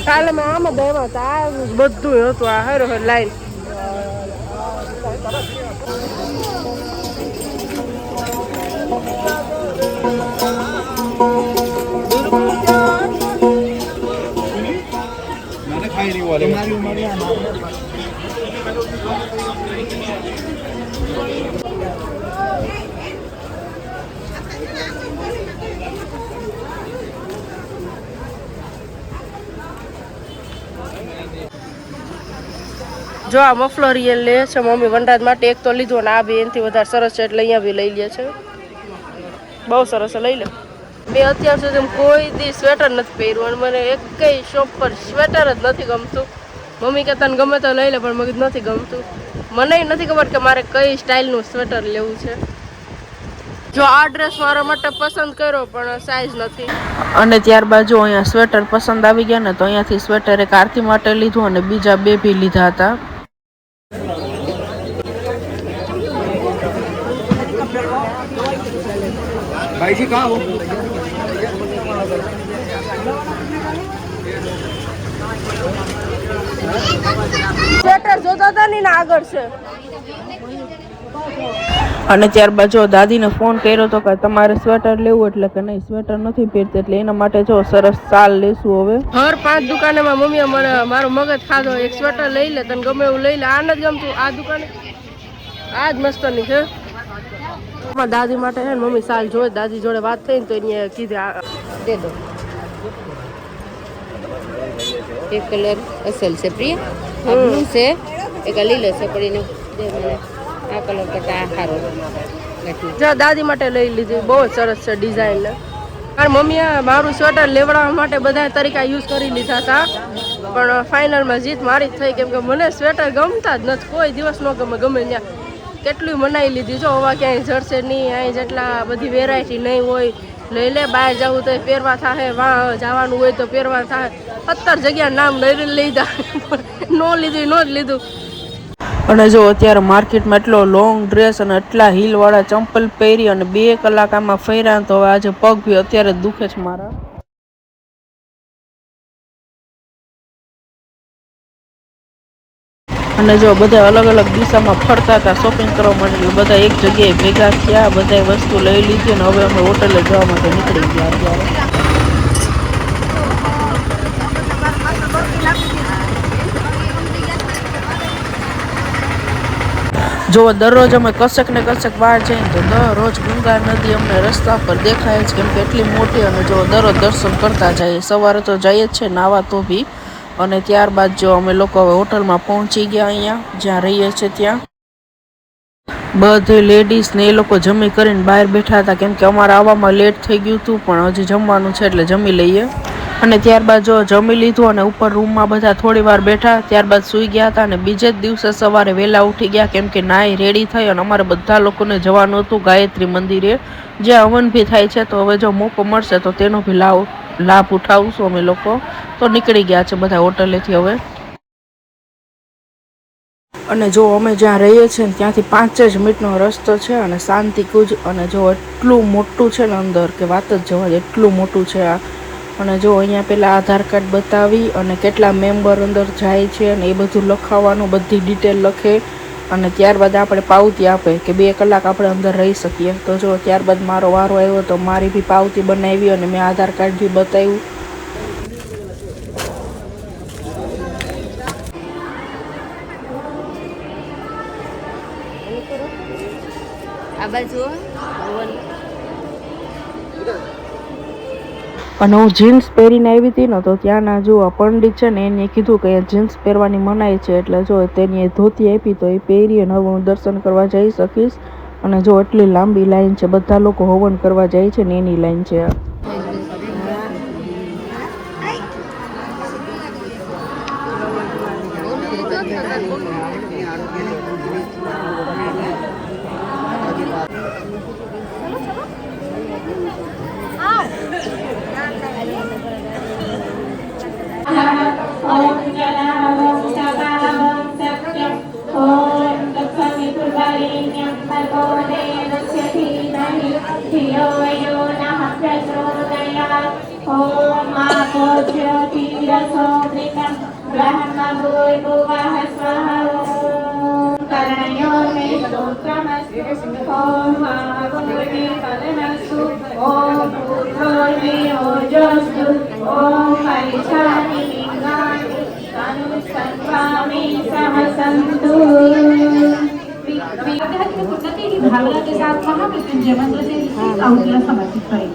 કાલે મેં આમાં દેવા હતા બધું હતું આ હરો લાઈન. જો આ મફલર લે છે મમ્મી વનરાજ માટે એક તો લીધો ને આ બી એનાથી વધારે સરસ છે એટલે અહીંયા બી લઈ લે છે. બહુ સરસ લઈ લે. મેં અત્યાર સુધી કોઈ દી સ્વેટર નથી પહેર્યું અને મને એક કઈ શોપ પર સ્વેટર જ નથી ગમતું. મમ્મી કે તને ગમે તો લઈ લે પણ મને નથી ગમતું. મને નથી ખબર કે મારે કઈ સ્ટાઇલનું સ્વેટર લેવું છે. જો આ ડ્રેસ મારા માટે પસંદ કર્યો પણ સાઈઝ નથી. અને ત્યારબાદ જો અહીંયા સ્વેટર પસંદ આવી ગયા ને તો અહીંયાથી સ્વેટર એક આરતી માટે લીધું અને બીજા બે બી લીધા હતા. ભાઈજી કहाँ हो? સ્વેટર જોતા હતા ને આગળ છે. અને ત્યારબાદ જો દાદીને ફોન કર્યો તો કે તમારે સ્વેટર લેવું એટલે કે નહીં સ્વેટર નથી પહેરતી એટલે એના માટે જો સરસ શાલ લેશું હવે. હર 5 દુકાનેમાં મમ્મીએ મને મારો મગજ ખાધો એક સ્વેટર લઈ લે તને ગમે એવું લઈ લે. આ નથી ગમતું આ દુકાને આ જ મસ્તની છે. દાદી માટે છે ને મમ્મી સાલ જોઈ દાદી જોડે વાત થઈ ને તો એને કીધું દે દો. एक कलर असल से प्रिय ब्लू से एक लीलो से पड़ी दे मैंने आ कलर करता हारो જો દાદી માટે લઈ લીધી બહુ જ સરસ છે ડિઝાઇન. મારી મમ્મીએ મારું સ્વેટર લેવડાવવા માટે બધા તરીકા યુઝ કરી લીધા હતા પણ ફાઇનલમાં જીત મારી જ થઈ કેમ કે મને સ્વેટર ગમતા જ નથી. કોઈ દિવસ ન ગમે ગમે ત્યાં કેટલું મનાઈ લીધી. જો હવા ક્યાંય જડશે નહીં અહીં જેટલા બધી વેરાયટી નહીં હોય લઈ લે. બહાર જવું તો પહેરવા થાય વાં જવાનું હોય તો પહેરવા થાય. 17 જગ્યા નામ લઈ લીધા ન લીધું ન જ લીધું. અને જો અત્યારે માર્કેટમાં એટલો લોંગ ડ્રેસ અને એટલા હીલવાળા ચંપલ પહેરી અને 2 કલાક આમાં ફર્યા તો હવે આજે પગ બી અત્યારે જ દુખે છે મારા. અને જો બધા અલગ અલગ દિશામાં ફરતા હતા શોપિંગ કરવા માટે એટલે બધા એક જગ્યાએ ભેગા થયા બધા વસ્તુ લઈ લીધી અને હવે અમે હોટલે જવા માટે નીકળી ગયા અત્યારે. જો દરરોજ અમે કશક ને કશક બહાર જઈએ તો દરરોજ ગંગા નદી અમને રસ્તા પર દેખાય છે કેમ કે એટલી મોટી. અને જો દરરોજ દર્શન કરતા જઈએ સવારે તો જઈએ જ છે નાવા તો બી. અને ત્યારબાદ જો અમે લોકો હવે હોટલમાં પહોંચી ગયા અહીંયા જ્યાં રહીએ છીએ ત્યાં. બધે લેડીઝ ને એ લોકો જમી કરીને બહાર બેઠા હતા કેમ કે અમારે આવવામાં લેટ થઈ ગયું હતું પણ હજી જમવાનું છે એટલે જમી લઈએ. અને ત્યારબાદ જો જમી લીધું અને ઉપર રૂમમાં બધા થોડી વાર બેઠા ત્યારબાદ સૂઈ ગયા હતા. અને બીજે જ દિવસે સવારે વહેલા ઉઠી ગયા કેમ કે નાઈ રેડી થઈ અને અમારે બધા લોકોને જવાનું હતું ગાયત્રી મંદિરે જે હવન બી થાય છે. તો હવે જો મોકો મળશે તો તેનો બી લાભ ઉઠાવશું અમે લોકો. તો નીકળી ગયા છે બધા હોટલેથી હવે. અને જો અમે જ્યાં રહીએ છીએ ને ત્યાંથી 5 જ મિનિટનો રસ્તો છે અને શાંતિ કુંજ. અને જો એટલું મોટું છે ને અંદર કે વાત જ જવા દે એટલું મોટું છે આ. અને જો અહીંયા પેલા આધાર કાર્ડ બતાવી અને કેટલા મેમ્બર અંદર જાય છે અને એ બધું લખાવવાનું બધી ડિટેલ લખે અને ત્યારબાદ આપણે પાવતી આપે કે 2 કલાક આપણે અંદર રહી શકીએ. તો જો ત્યારબાદ મારો વારો આવ્યો તો મારી બી પાવતી બનાવી અને મેં આધાર કાર્ડ બી બતાવ્યું. आ बाजू અને હું જીન્સ પહેરીને આવી હતી ને તો ત્યાંના જો પંડિત છે ને એને કીધું કે જીન્સ પહેરવાની મનાઈ છે એટલે જો તેની ધોતી આપી તો એ પહેરી અને હવે હું દર્શન કરવા જઈ શકીશ. અને જો એટલી લાંબી લાઈન છે બધા લોકો હવન કરવા જાય છે ને એની લાઈન છે. शिरसोऽमृतं ब्रह्मभूर्भुवः स्वः कर्णयो मे स्तोत्रमस्तु ॐ महाभूर्मे फलमस्तु ॐ भूर्भुवः ओजोऽस्तु ॐ परिचारि लिङ्गानि तनुसर्वाणि सहसन्तु। उन्नति की भावना के साथ महामृत्युंजय मंत्र से आहुतियां समर्पित करें।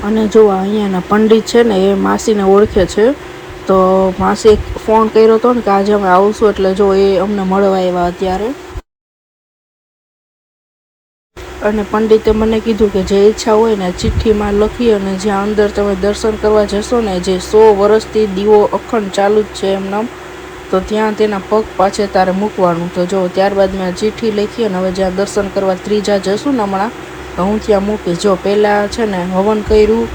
અને જો અહીંયાના પંડિત છે ને એ માસીને ઓળખે છે, તો માસી ફોન કર્યો હતો ને કે આજે અમે આવશું, એટલે જો એ અમને મળવા આવ્યા અત્યારે. અને પંડિતે મને કીધું કે જે ઈચ્છા હોય ને ચિઠ્ઠીમાં લખી અને જ્યાં અંદર તમે દર્શન કરવા જશો ને, જે 100 વર્ષથી દીવો અખંડ ચાલુ જ છે એમનામ, તો ત્યાં તેના પગ પાછે તારે મૂકવાનું. તો જો ત્યારબાદ મેં ચિઠ્ઠી લખી અને હવે જ્યાં દર્શન કરવા ત્રીજા જશું ને હમણાં, તો હું ત્યાં મૂકીશ. જો પહેલાં છે ને હવન કર્યું,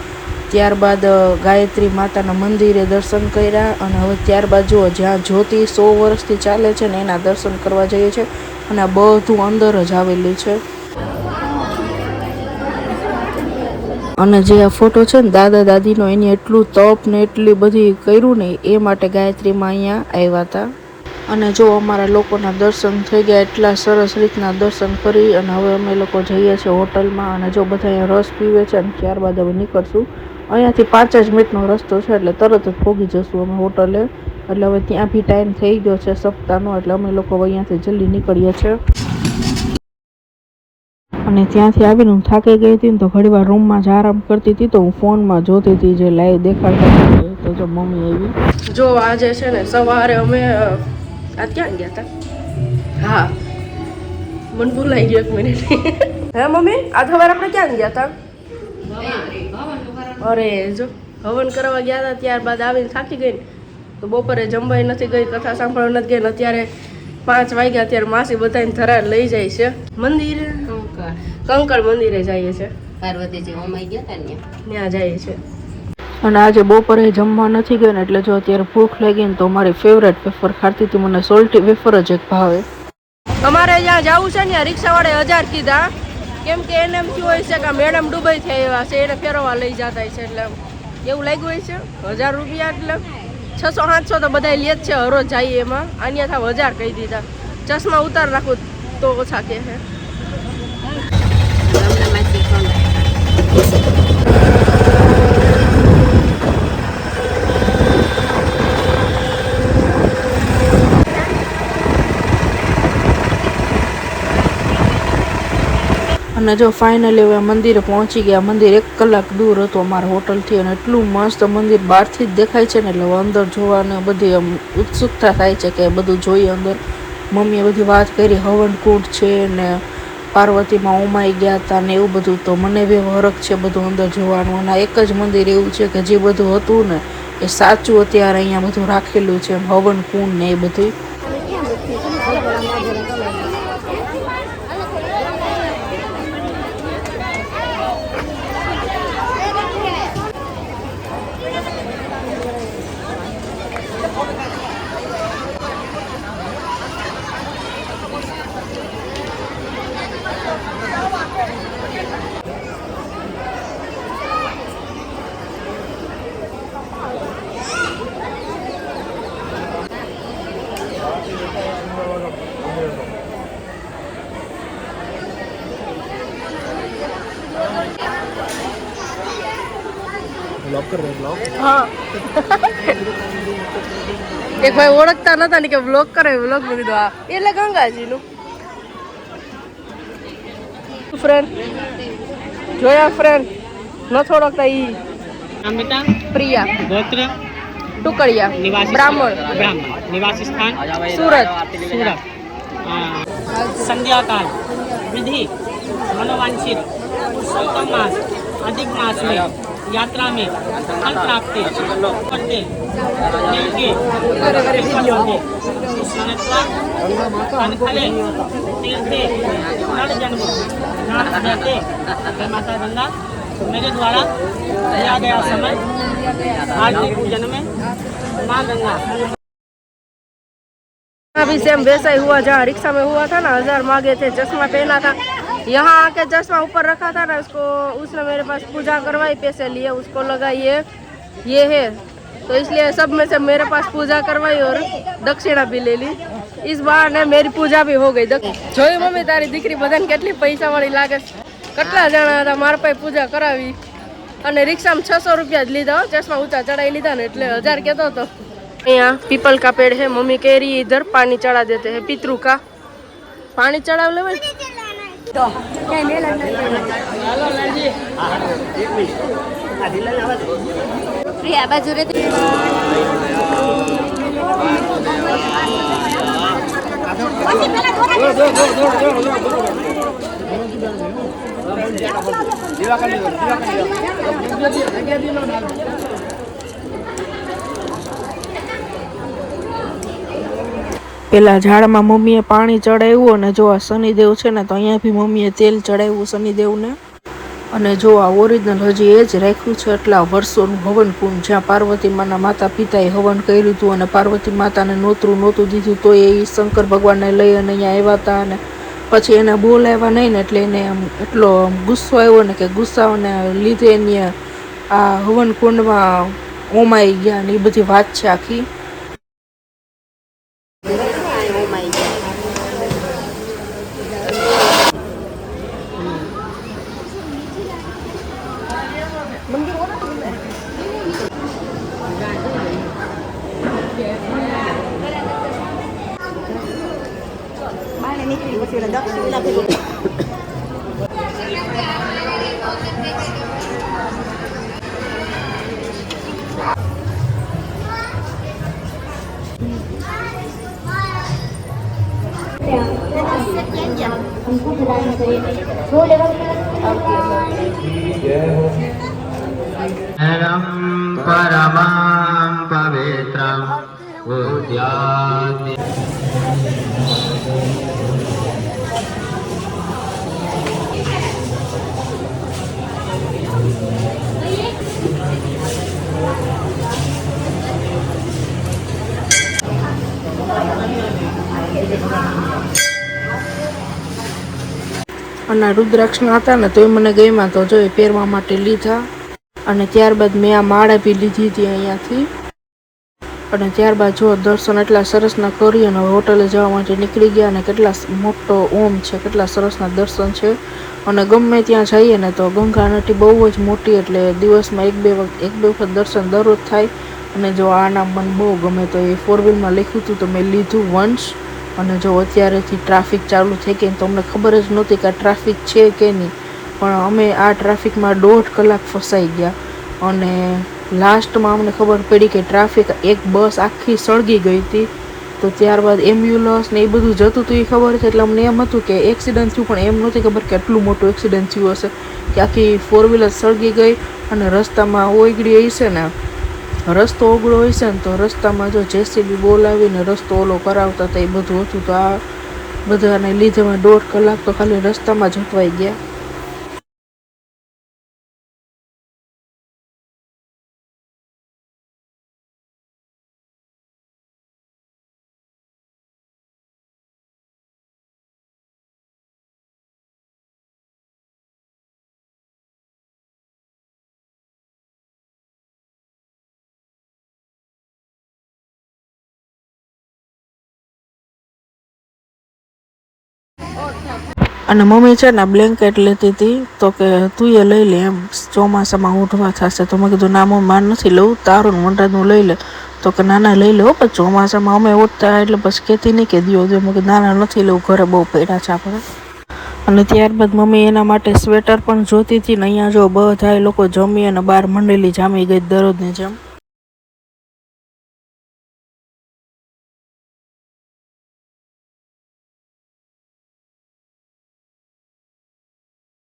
ત્યારબાદ ગાયત્રી માતાના મંદિરે દર્શન કર્યા, અને હવે ત્યારબાદ જુઓ જ્યાં જ્યોતિ 100 વર્ષથી ચાલે છે ને એના દર્શન કરવા જઈએ છીએ. અને આ બધું અંદર જ આવેલું છે. અને જે આ ફોટો છે ને દાદા દાદીનો, એની એટલું તપ ને એટલી બધી કર્યું ને એ માટે ગાયત્રીમાં અહીંયા આવ્યા હતા. અને જો અમારા લોકોના દર્શન થઈ ગયા, એટલા સરસ રીતના દર્શન કરી અને હવે અમે લોકો જઈએ છીએ હોટલમાં. અને જો બધા અહીંયા રસ પીવે છે અને ત્યારબાદ હવે નીકળશું. અહીંયાથી 5 જ મિનિટનો રસ્તો છે, એટલે તરત જ પહોંચી જશું અમે હોટલે. એટલે હવે ત્યાં બી ટાઈમ થઈ ગયો છે સપ્તાહનો, એટલે અમે લોકો હવે અહીંયાથી જલ્દી નીકળીએ છીએ. અને ત્યાંથી આવીને હું થાકી ગઈ હતી ને, તો ઘડીવાર રૂમમાં જ આરામ કરતી હતી, તો હું ફોનમાં જોતી હતી જે લાઈવ દેખાડતા હતા. તો જો મમ્મી આવી. જો આજે છે ને સવારે અમે આ ક્યાં ગયા હતા? હા, મને ભૂલાઈ ગયો 1 મિનિટ. હે મમ્મી, આજ સવારે આપણે ક્યાં ગયા હતા? અરે જો હવન કરવા ગયા હતા, ત્યારબાદ આવીને થાકી ગઈ ને, તો બપોરે જમવાય નથી ગઈ, કથા સાંભળવા નથી ગઈ ને. અત્યારે 5 વાગ્યા, અત્યારે માસી બધાને ધરાર લઈ જાય છે મંદિરે, કંકળ મંદિરે જઈએ છે. પાર્વતીજી ઓમાઈ ગયા હતા ને ત્યાં જઈએ છે. અને આજે બપોરે જમવા નથી ગયો ને, એટલે જો અત્યારે ભૂખ લાગી ને, તો મારી ફેવરેટ વેફર ખાતી હતી. મને સોલ્ટી વેફર જ એક ભાવે. અમારે જ્યાં જવું છે ને, રિક્ષાવાળે 1000 કીધા, કેમ કે એને એમ થયું હોય છે કે મેડમ દુબઈ થી આવ્યા છે, એને ફેરવવા લઈ જતા છે, એટલે એવું લાગ્યું હોય છે. 1000 રૂપિયા એટલે 600-700 તો બધા લે જ છે હરોજ જઈએ એમાં. અન્યથા 1000 કહી દીધા. ચશ્મા ઉતાર રાખું તો ઓછા કે છે. અને જો ફાઇનલી હવે મંદિરે પહોંચી ગયા. મંદિર 1 કલાક દૂર હતું અમારા હોટલથી અને એટલું મસ્ત મંદિર બહારથી જ દેખાય છે ને એટલે અંદર જોવાને બધી આમ ઉત્સુકતા થાય છે કે બધું જોઈએ અંદર. મમ્મીએ બધી વાત કરી, હવન કુંડ છે ને પાર્વતીમાં ઓમાઈ ગયા હતા ને એવું બધું. તો મને બી હરખ છે બધું અંદર જોવાનું. અને એક જ મંદિર એવું છે કે જે બધું હતું ને એ સાચું અત્યારે અહીંયા બધું રાખેલું છે, હવન કુંડ ને એ બધું. ब्लॉक कर रहे हैं ब्लॉग। હા એક ભાઈ ઓળખતા નતા ને કે વ્લોગ કરે, વ્લોગ માં કીધું આ એટલે ગંગાજીનું ફ્રેન્ડ જોયા ફ્રેન્ડ ન થોડોકતા ઈ नाम बेटा પ્રિયા गोत्र ટુકડિયા निवासी બ્રાહ્મણ ब्राह्मण निवासी स्थान સુરત सूरत संध्या काल विधि मनोवांछित पुरुषोत्तम मास अधिक मास में यात्रा में फल प्राप्ति करते मिलके फले तीर्थे नर जन्म नाम देते हे माता गंगा मेरे द्वारा दिया गया समय आरती पूजन में माँ गंगा अभी सेम वैसा ही हुआ जहाँ रिक्शा में हुआ था ना, 1000 मांगे थे, चश्मा पहना था, यहाँ आके चश्मा ऊपर रखा था ना, उसको उसने मेरे पास पूजा करवाई, पैसे लिए, उसको लगा ये है, तो इसलिए सब में से मेरे पास पूजा करवाई और दक्षिणा भी ले ली. इस बार ने मेरी पूजा भी हो गई. જોઈ મમ્મી તારી દીકરી બધાને કેટલી પૈસા વાળી લાગે છે. કેટલા જણા હતા મારા પાસે પૂજા કરાવી અને રિક્ષામાં 600 રૂપિયા જ લીધા. ચશ્મા ઊંચા ચડાવી લીધા ને એટલે 1000 કહેતો હતો. यहाँ पीपल का पेड़ है, मम्मी कह रही है इधर पानी चढ़ा देते हैं पितरू का. पानी चढ़ा ले પેલા ઝાડમાં મમ્મીએ પાણી ચડાવ્યું અને જો આ શનિદેવ છે ને તો અહીંયા બી મમ્મીએ તેલ ચડાવ્યું શનિદેવને. અને જો આ ઓરિજિનલ હજી એ જ રાખ્યું છે એટલા વર્ષોનું હવન કુંડ, જ્યાં પાર્વતી માના માતા પિતાએ હવન કર્યું હતું અને પાર્વતી માતાને નહોતું દીધું તો એ શંકર ભગવાનને લઈ અને અહીંયા આવ્યા હતા. અને પછી એને બોલાવ્યા નહીં ને એટલે એને આમ એટલો ગુસ્સો આવ્યો ને કે ગુસ્સાને લીધે એને આ હવન કુંડમાં ઓમાઈ ગયા ને એ બધી વાત છે આખી. परमं पवित्रं उद्याने અને રુદ્રાક્ષના હતા ને તો એ મને ગમ્યા તો જો એ પહેરવા માટે લીધા. અને ત્યારબાદ મેં આ માળા બી લીધી હતી અહીંયાથી. અને ત્યારબાદ જો દર્શન એટલા સરસના કરી અને હોટલે જવા માટે નીકળી ગયા. અને કેટલા મોટો ઓમ છે, કેટલા સરસના દર્શન છે. અને ગમે ત્યાં જઈએ ને તો ગંગા નદી બહુ જ મોટી એટલે દિવસમાં એક બે વખત દર્શન દરરોજ થાય. અને જો આ નામ મને બહુ ગમે તો એ 4 વ્હીલમાં લખ્યું હતું તો મેં લીધું વંશ. અને જો અત્યારેથી ટ્રાફિક ચાલુ થઈ ગઈ તો અમને ખબર જ નહોતી કે આ ટ્રાફિક છે કે નહીં, પણ અમે આ ટ્રાફિકમાં 1.5 કલાક ફસાઈ ગયા. અને લાસ્ટમાં અમને ખબર પડી કે ટ્રાફિક એક બસ આખી સળગી ગઈ હતી. તો ત્યારબાદ એમ્બ્યુલન્સ ને એ બધું જતું હતું એ ખબર છે. એટલે અમને એમ હતું કે એક્સિડન્ટ થયું, પણ એમ નહોતી ખબર કે એટલું મોટું એક્સિડન્ટ થયું હશે, કે આખી 4 વ્હીલર સળગી ગઈ અને રસ્તામાં ઓગળી હશે ને, રસ્તો ઓગળો હશે ને, તો રસ્તામાં જો જેસીબી બોલાવીને રસ્તો ઓલો કરાવતા હતા એ બધું હતું. તો આ બધાને લીધે 1.5 કલાક તો ખાલી રસ્તામાં જ અટવાઈ ગયા. અને મમ્મી છે ને બ્લેન્કેટ લેતી હતી, તો કે તું એ લઈ લે એમ, ચોમાસામાં ઉઠવા થશે. તો મેં કીધું ના મમ્મી મારે નથી લઉં, તારું વંટાનું લઈ લે. તો કે નાના લઈ લે, પણ ચોમાસામાં અમે ઉઠતા એટલે પછી કહેતી નહીં કે દો. મેં કીધું નાના નથી લઉં, ઘરે બહુ પડ્યા છે આપણે. અને ત્યારબાદ મમ્મી એના માટે સ્વેટર પણ જોતી હતી ને. અહીંયા જો બધા એ લોકો જમી અને બહાર મંડેલી જામી ગઈ દરરોજની જેમ.